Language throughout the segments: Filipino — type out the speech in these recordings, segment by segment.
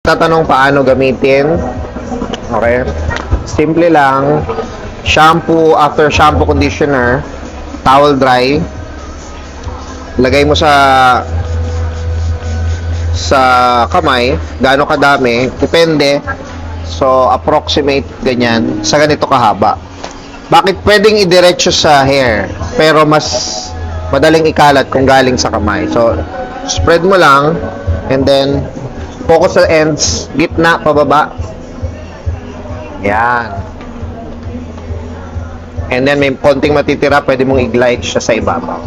tatanong paano gamitin. Okay? Simple lang. Shampoo, after shampoo, conditioner, towel dry. Lagay mo sa kamay, gaano kadami, depende. So, approximate ganyan, sa ganito kahaba. Bakit pwedeng idiretso sa hair, pero mas madaling ikalat kung galing sa kamay? So, spread mo lang, and then, focus sa ends, gitna, pababa. Yan. And then, may konting matitira, pwede mong i-glide siya sa ibabaw.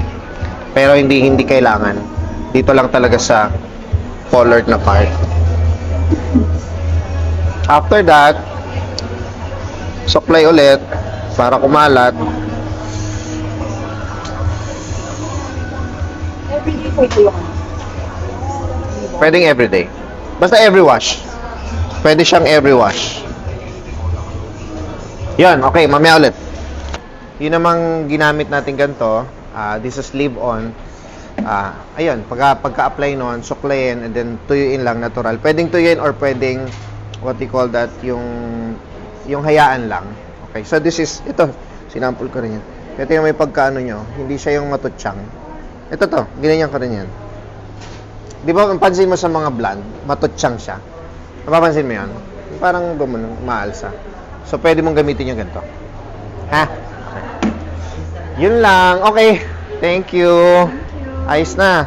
Pero hindi kailangan. Dito lang talaga sa colored na part. After that, supply ulit para kumalat. Everyday po ito yung Pwedeng everyday. Basta every wash. Pwede siyang every wash. Yan, okay, mamaya ulit. Yun namang ginamit natin ganito. This is leave-on. Ayun, pagka-apply nun, suklayin, and then tuyuin lang, natural. Pwedeng tuyuin or pwedeng, what you call that, yung hayaan lang. Okay, so this is, ito, sinample ko rin yan. Ito yung may pagkaano nyo, hindi siya yung matutsang. Ito to, ginanyan ko rin yan. Di ba, pansin mo sa mga blonde, matutsang siya. Napapansin mo yun? Parang maalsa. So, pwede mong gamitin yung ganito. Ha? Okay. Yun lang. Okay. Thank you. Ayos na.